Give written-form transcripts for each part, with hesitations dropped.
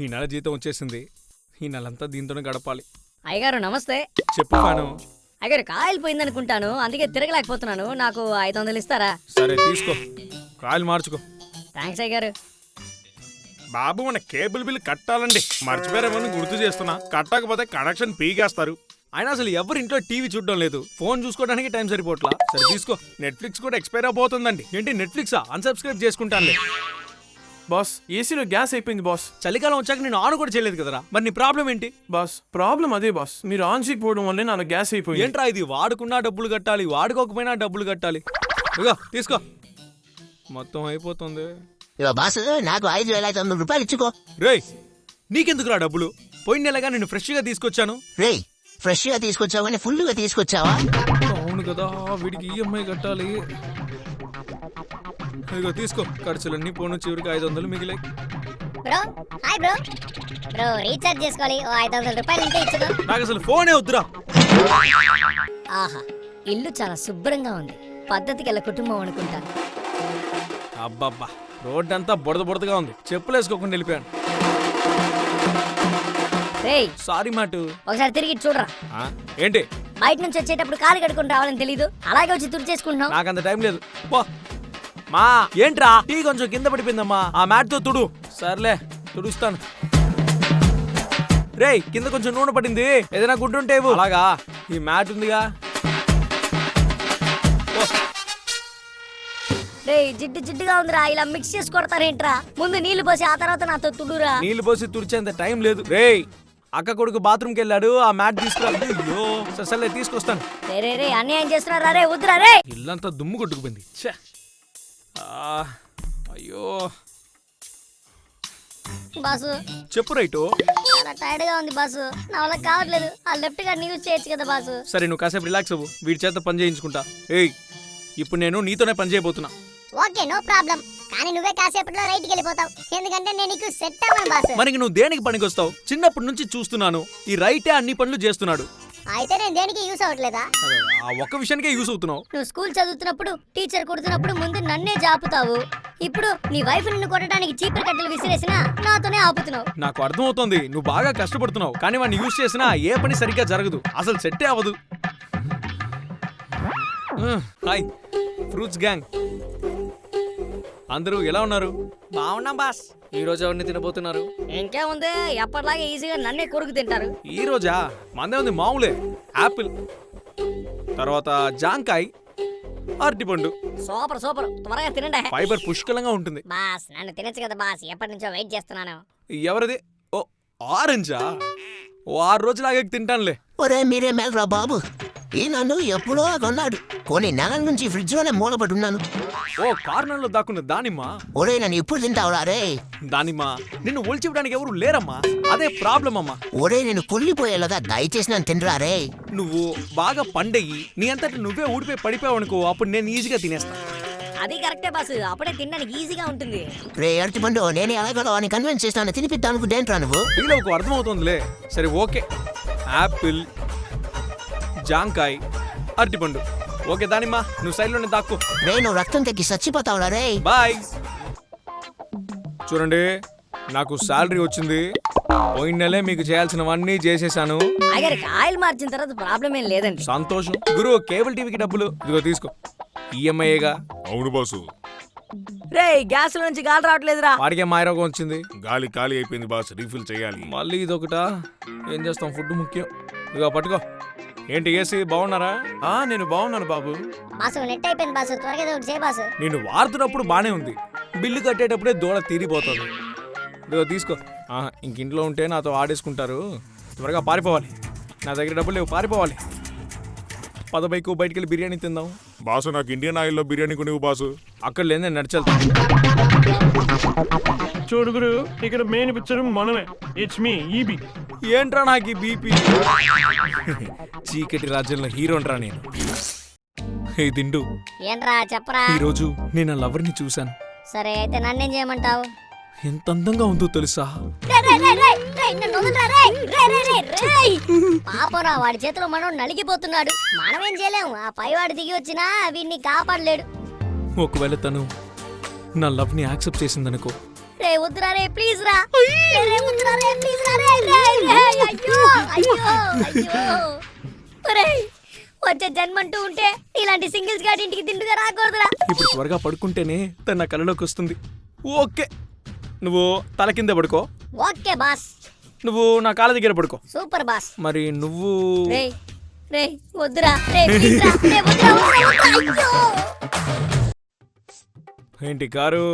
ఈ నెల జీతం వచ్చేసింది. ఈ నెలంతా దీంతోనే గడపాలి. అయ్యగారు నమస్తే. చెప్పాను. అయ్యగారు కాయలు పోయిందనుకుంటాను, అందుకే తిరగలేకపోతున్నాను. నాకు 500 ఇస్తారా? సరే తీసుకో, కాయలు మార్చుకో. థ్యాంక్స్ అయ్యగారు. బాబు మన కేబుల్ బిల్ కట్టాలండి, మర్చిపోయారేమని గుర్తు చేస్తున్నా. కట్టకపోతే కనెక్షన్ పీకేస్తారు. అయినా అసలు ఎవరు ఇంట్లో టీవీ చూడడం లేదు, ఫోన్ చూసుకోవడానికి టైం సరిపోట్లా. సరే తీసుకో. నెట్ఫ్లిక్స్ కూడా ఎక్స్పైర్ అయిపోతుందండి. ఏంటి నెట్ఫ్లిక్సా? అన్సబ్స్క్రైబ్ చేసుకుంటానులే. బాస్ ఏసీలో గ్యాస్ అయిపోయింది బాస్. చలికాలం వచ్చాక నేను ఆన్ కూడా చేయలేదు కదరా, మరి నీ ప్రాబ్లం ఏంటి? బాస్ ప్రాబ్లం అదే బాస్, మీరు ఆన్ చేయకపోవడం వల్లే నా గ్యాస్ అయిపోయింది. ఏంట్రా ఇది? వాడుకున్నా డబ్బులు కట్టాలి, వాడుకోకపోయినా డబ్బులు కట్టాలి. ఇగో తీసుకో, మొత్తం అయిపోతుంది. బాసు నాకు 5,500 రూపాయలు ఇచ్చుకో. రేయ్ నీకెందుకురా డబ్బులు? పోయిన నెలగా నేను ఫ్రెష్ గా తీసుకొచ్చాను. రే ఫ్రెష్ గా తీసుకొచ్చావా కానీ ఫుల్ గా తీసుకొచ్చావా? అవును కదా, వీడికి ఈఎంఐ కట్టాలి. ఇదిగో తీసుకో, ఖర్చులన్నీ పోను, చివరికి 500 మిగిలాయి. Bro hi bro. Bro recharge చేసుకోవాలి, ఓ 500 రూపాయలు ఉంటే ఇచ్చుకో. నాకు అసలు ఫోనే వద్దురా. ఆహా, ఇల్లు చాలా శుభ్రంగా ఉంది. పద్ధతికి గల కుటుంబం అనుకుంటాను. అబ్బబ్బా, రోడ్డంతా బుడద బుడదగా ఉంది. చెప్పులేసుకోకుండా వెళ్ళిపోయాను. రేయ్ సారీ మాటు. ఒకసారి తిరిగి చూడరా. ఏంటి? బయట నుంచి వచ్చేటప్పుడు కాలు కడుకుని రావాలని తెలీదు, అలాగే వచ్చి తుడిచేసుకుంటున్నావు. నాకంత టైం లేదు. పో మా. ఏంట్రా టీ కొంచెం కింద పడిపోయిందమ్మా, ఆ మ్యాట్ తో తుడు. సర్లే తుడుస్తాను. రేయ్ కింద కొంచెం నూనె పడింది, ఏదైనా గుడ్డు ఉంటే ఇవ్వు. అలాగా, ఈ మ్యాట్ ఉందిగా. రేయ్ జిడ్డు జిడ్డుగా ఉందిరా, ఇలా మిక్స్ చేసి కొడతారేంట్రా? ముందు నీళ్లు పోసి ఆ తర్వాత నాతో తుడురా. నీళ్లు పోసి తుడిచేంత టైం లేదు. రేయ్ అక్క కొడుకు బాత్రూమ్కి వెళ్ళాడు, ఆ మ్యాట్ తీసుకురా. అయ్యో సరే తీసుకొస్తాను. రే రే అన్యాయం చేస్తున్నారా రే, వద్దురా రే. ఇల్లంతా దుమ్ము కొట్టుకుపోయింది. ఛే, అయ్యో. బాసు చెప్పు రైటు. చాలా టైర్డ్ గా ఉంది బాసు, నా వల్ల కావట్లేదు. ఆ లెఫ్ట్ గా యూజ్ చేయొచ్చు కదా బాసు. సరే నువ్వు కాసేపు రిలాక్స్ అవ్వు, వీడి చేత పని చేయించుకుంటా. ఏయ్ ఇప్పుడు నేను నీతోనే పని చేయబోతున్నా. ఓకే నో ప్రాబ్లం, కానీ నువ్వే కాసేపట్లో రైట్కి వెళ్ళిపోతావు, ఎందుకంటే నేను నీకు సెట్ అవ్వను బాసు. మరి నువ్వు దేనికి పనికి వస్తావు? చిన్నప్పటి నుంచి చూస్తున్నాను, ఈ రైటే అన్ని పనులు చేస్తున్నాడు. అయితే నేను దేనికి యూస్ అవ్వట్లేదా? ఆ ఒక్క విషయానికే యూస్ అవుతున్నావు. నువ్వు స్కూల్ చదువుతున్నప్పుడు టీచర్ కొడుతున్నప్పుడు ముందు నన్నే జాపుతావు. ఇప్పుడు నీ వైఫ్ నిన్ను కొట్టడానికి చీపురు కట్టెలు విసిరేసినా నాతోనే ఆపుతున్నావు. నాకు అర్థమవుతోంది, నువ్వు బాగా కష్టపడుతున్నావు, కానీ వాడిని యూస్ చేసినా ఏ పని సరిగ్గా జరగదు, అసలు సెట్టే అవ్వదు. హాయ్ ఫ్రూట్స్ గ్యాంగ్, అందరూ ఎలా ఉన్నారు? బాగున్నాం బాస్. ఈ రోజు ఎవరిని తినబోతున్నారు? ఇంకేముంది, ఎప్పటిలాగే ఈజీగా నన్నే కొరుకు తింటారు. ఈ రోజా మందే ఉంది, మామూలే. యాపిల్, తర్వాత జాంకాయ్, అరటిపండు. సూపర్ సూపర్, త్వరగా తినండి. ఫైబర్ పుష్కలంగా ఉంటుంది. బాస్ నన్ను తినచ్చు కదా బాస్, ఎప్పటి నుంచో వెయిట్ చేస్తున్నాను. ఎవరిది? ఓ ఆరెంజా? ఓ 6 రోజులాగే తింటానులే. ఒరే మీరే మేలరా బాబు, ఈ నన్ను ఎప్పుడో కొన్నాడు, కొన్ని నెలల నుంచి ఫ్రిడ్జ్ లోనే మూలపడి ఉన్నాను. ఓ కార్నర్లో దాక్కున్న దానిమ్మ. ఒరే నన్ను ఎప్పుడు తింటావురా రే? దానిమ్మ నిన్ను ఒలిచివ్వడానికి ఎవరు లేరమ్మా, అదే ప్రాబ్లం అమ్మా. ఒరే నేను కుళ్ళిపోయేలాగా దయచేసి నన్ను తినరా రే. నువ్వు బాగా పండయి నీ అంతటి నువ్వే ఊడిపోయి పడిపోయావనుకో, అప్పుడు నేను ఈజీగా తినేస్తా. అది కరెక్టే బాస్, అప్పుడే తినడానికి ఈజీగా ఉంటుంది. రే అరటిపండు, నేనే ఎలాగో అని కన్విన్స్ చేస్తాను, తినిపిద్దానికి దేంట్రా నువ్వు? ఇలా ఒక అర్థమవుతుందిలే. సరే ఓకే, యాపిల్, జాంకాయ్, అరటిపండు. ఓకే దానిమ్మ, నువ్వు సైడ్లోనే దాక్కు. రే నువ్వు రక్తం తగ్గి చచ్చిపోతావురా రే. బాయ్. చూడండి, నాకు శాలరీ వచ్చింది, పోయిన నెలే మీకు చేయాల్సినవన్నీ చేసేసాను. అగరికి ఆయిల్ మార్చిన తర్వాత ప్రాబ్లం ఏం లేదండి. సంతోషం. గురు కేబుల్ టీవీకి డబ్బులు ఇదిగో తీసుకో. ఈఎంఐగా? అవును బాసు, రే గ్యాస్ నుంచి గాలి రావట్లేదురా. వాడికే మాయరోగం వచ్చింది, గాలి ఖాళీ అయిపోయింది బాస్, రీఫిల్ చేయాలి. మళ్ళీ ఇదొకటా? ఏం చేస్తాం, ఫుడ్ ముఖ్యం. ఇదిగో పట్టుకో. ఏంటి ఏసీ, బాగున్నారా? నేను బాగున్నాను బాబు. బాసు నెట్ అయిపోయింది బాసు, త్వరగా ఒకటి చేయి బాసు. నేను వాడుతున్నప్పుడు బానే ఉంది, బిల్లు కట్టేటప్పుడే దూడ తీరిపోతుంది. ఇదిగో తీసుకో. ఇంకింట్లో ఉంటే నాతో ఆడేసుకుంటారు, త్వరగా పారిపోవాలి. నా దగ్గర డబ్బులు లేవు, పారిపోవాలి. బైకు బయటికి వెళ్ళి బిర్యానీ తిందాం. బాసు నాకు ఇండియన్ ఆయిల్లో బిర్యానీ కొనివ్వు బాసు. అక్కడ లేదే నడిచెళ్తా. చూడు గురు, ఇక్కడ మెయిన్ పిక్చర్ మనమే, ఇట్స్ మీ ఈబీ. ఏంట్రా నాకు ఈ బీపీ? చీకటి రాజ్యంలో హీరోన్రా నేను. హే దిండు, ఏంట్రా చెప్పరా. ఈరోజు నేను ఆ లవర్ని చూశాను. సరే అయితే నన్నేం చేయమంటావు? ఎంత అందంగా ఉందో తెలుసా? పాపరా, వాడి చేతిలో మనం నలిగిపోతున్నాడు, మనమేం చేయలేము. ఆ పైవాడు దిగి వచ్చినా వీడిని కాపాడలేడు. ఒకవేళ తను నా లవ్ ని యాక్సెప్ట్ చేసిందనుకో. రే వద్దురా రే, ప్లీజ్ రా. రే వద్దురా అయ్యో అయ్యో ఒరేయ్ వచ్చే జన్మంటూ ఉంటే ఇలాంటి సింగిల్స్ గాడి ఇంటికి తిండుగా రాకూడదురా. ఇప్పుడు త్వరగా పడుకుంటేనే తన నా కళ్ళలోకి వస్తుంది. ఓకే, నువ్వు తల కింద పడుకో, ఓకే బాస్. నువ్వు నా కాళ్ళ దగ్గర పడుకో. Super boss. మరి నువ్వు రేయ్ రేయ్ వద్దురా రేయ్ ప్లీజ్ రా రేయ్ వద్దురా వద్దురా వద్దురా. అయ్యో ఏంటి కారు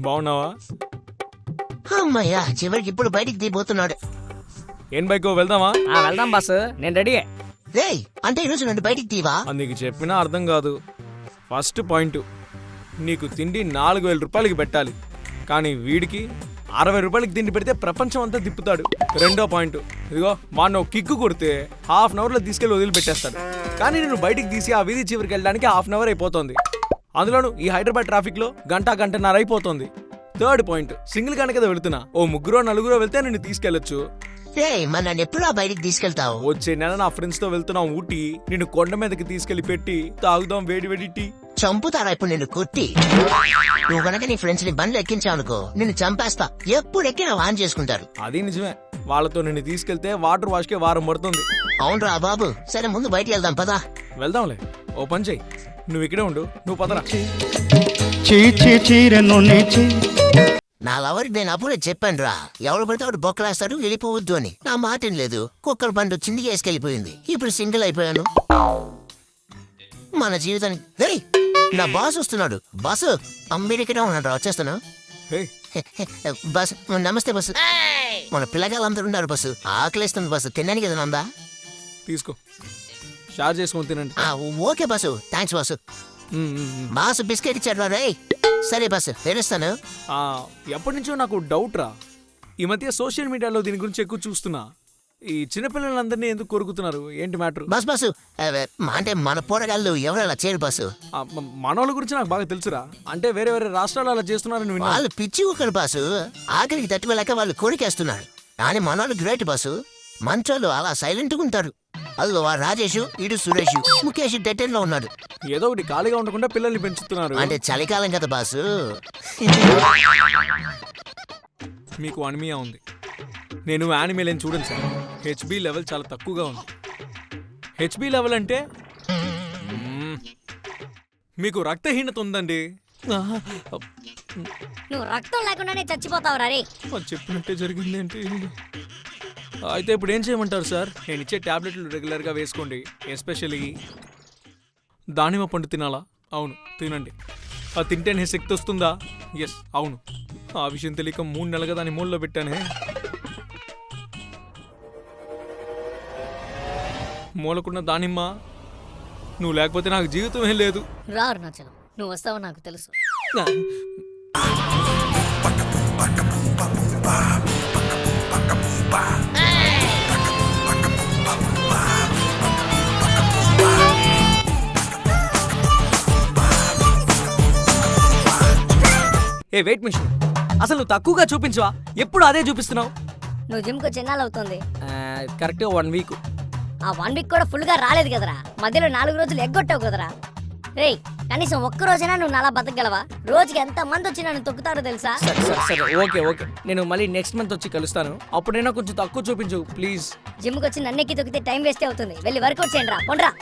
బాగున్నావా? అమ్మయ్యా చివరికి ఇప్పుడు బయటికి దిగిపోతున్నాడు. ఏం బైకో వెళ్దామా? వెళ్దాం బాస్, నేను రెడీ. రేయ్ అంటే ఈరోజు నన్ను బయటికి తీవా? అది నీకు చెప్పినా అర్థం కాదు. ఫస్ట్ పాయింట్, నీకు తిండి 4,000 రూపాయలకి పెట్టాలి, కానీ వీడికి 60 రూపాయలకి తిండి పెడితే ప్రపంచం అంతా తిప్పుతాడు. రెండో పాయింట్, ఇదిగో మా కిక్కు కొడితే హాఫ్ అన్ అవర్లో తీసుకెళ్లి వదిలిపెట్టేస్తాడు, కానీ నేను బయటికి తీసి ఆ వీధి చివరికి వెళ్ళడానికి హాఫ్ అన్ అవర్ అయిపోతుంది. అందులోను ఈ హైదరాబాద్ ట్రాఫిక్ లో గంటన్నర అయిపోతుంది. థర్డ్ పాయింట్, సింగిల్ గానే కదా వెళుతున్నా, ఓ 3-4 వెళ్తే నిన్ను తీసుకెళ్లొచ్చు. రేయ్ మరి నన్ను ఎప్పుడా బయటికి తీసుకెళ్తావు? వచ్చే నెల నా ఫ్రెండ్స్ తో వెళ్తున్నాం ఊటీ, నిన్ను కొండ మీదకి తీసుకెళ్లి పెట్టి తాగుదాం వేడి వేడి టీ. చంపుతారా ఇప్పుడు నిన్ను కొట్టి? నువ్వు గనక నీ ఫ్రెండ్స్ ని బండ్లు ఎక్కించావు అనుకో నిన్ను చంపేస్తా. ఎప్పుడు ఎక్కినా వాన్ చేసుకుంటారు. అది నిజమే, వాళ్ళతో నిన్ను తీసుకెళ్తే వాటర్ వాష్ కే వారం పడుతుంది. అవునరా బాబు, సరే ముందు బయటికి వెళ్దాం పదా. వెళ్దాంలే, ఓ పని చెయ్యి, నువ్వు ఇక్కడే ఉండు, నువ్వు పదరా. నా లవర్కి నేను అప్పుడే చెప్పాను రా, ఎవరు పడితే వాడు బొక్కలేస్తాడు వెళ్ళిపోవద్దు అని. నా మాటం లేదు, కుక్కల బండి వచ్చింది వేసుకెళ్ళిపోయింది. ఇప్పుడు సింగిల్ అయిపోయాను. మన జీవితానికి రేయ్ నా బాస్ వస్తున్నాడు. బాసు అమెరికాలో ఉన్నాడు రా, వచ్చేస్తాను. హే, బస్ నమస్తే బస్సు. మన పిల్లగాళ్ళందరూ ఉన్నారు బస్సు. ఆకలిస్తుంది బస్సు, తినడానికి ఏదైనా ఉందా? తీసుకో, షార్ చేసుకొని తినండి. Okay bus, thanks bus. Boss biscuit ఇచ్చాడు రే. సరే బస్సు వేరేస్తాను. ఎప్పటి నుంచో నాకు డౌట్ రా, ఈ మధ్య సోషల్ మీడియాలో దీని గురించి ఎక్కువ చూస్తున్నా. ఈ చిన్నపిల్లలందరినీ ఎందుకు కొరుకుతున్నారు, ఏంటి మ్యాటర్? బస్ బస్సు అంటే మన పోరగాళ్ళు ఎవరు అలా చేయరు బస్సు. మనోళ్ళ గురించి నాకు బాగా తెలుసురా, అంటే వేరే వేరే రాష్ట్రాలు అలా చేస్తున్నారని విన్నా. వాళ్ళు పిచ్చి ఒకరు బాసు, ఆఖరికి తట్టుకోలేక వాళ్ళు కోరికేస్తున్నారు. కానీ మనోళ్ళు గ్రేట్ బాసు, మంచోళ్ళు అలా సైలెంట్ గా ఉంటారు. అల్లు ఆ రాజేష్, ఇడు సురేష్, ముఖేష్ డెటెన్ లో ఉన్నాడు. ఏదో ఒకటి ఖాళీగా ఉండకుండా పిల్లల్ని పెంచుతున్నారు. అంటే చలికాలం కదా బాసు. మీకు అనిమియా ఉంది, నేను యానిమేలని చూడండి సార్. హెచ్బి లెవెల్ చాలా తక్కువగా ఉంది. హెచ్బి లెవెల్ అంటే మీకు రక్తహీనత ఉందండి. నువ్వు రక్తం లేకుండానే చచ్చిపోతావురా రే. అది చెప్పినట్టే జరిగింది ఏంటి? అయితే ఇప్పుడు ఏం చేయమంటారు సార్? నేను ఇచ్చే టాబ్లెట్లు రెగ్యులర్గా వేసుకోండి. ఎస్పెషల్లీ దానిమ్మ పండు తినాలా? అవును తినండి. అది తింటేనే శక్తి వస్తుందా? ఎస్ అవును. ఆ విషయం తెలియక 3 నెలలుగా దాన్ని మూలలో పెట్టానే. మూలకున్న దానిమ్మ, నువ్వు లేకపోతే నాకు జీవితమే లేదు. రా అరుణాచలం, నువ్వు వస్తావని నాకు తెలుసు. ఏ వెయిట్ మిషన్, అసలు నువ్వు తక్కువగా చూపించవా? ఎప్పుడు అదే చూపిస్తున్నావు. నువ్వు జిమ్ కు చిన్నాళ్ళు అవుతుంది. కరెక్ట్గా 1 వీక్. ఆ 1 వీక్ కూడా ఫుల్ గా రాలేదు కదరా, మధ్యలో 4 రోజులు ఎగ్గొట్టావు కదరా. రేయ్ కనీసం ఒక్క రోజైనా నువ్వు నాలా బతకగలవా? రోజుకి ఎంత మంది వచ్చి నన్ను తొక్కుతారో తెలుసా? సరే ఓకే, నేను మళ్ళీ నెక్స్ట్ మంత్ వచ్చి కలుస్తాను. అప్పుడైనా కొంచెం తక్కువ చూపించు ప్లీజ్. జిమ్ కు వచ్చి నన్నెక్కి తొక్కితే టైం వేస్ట్ అవుతుంది. వెళ్ళి వర్కౌట్ చేయండి రా, పొండ్రా.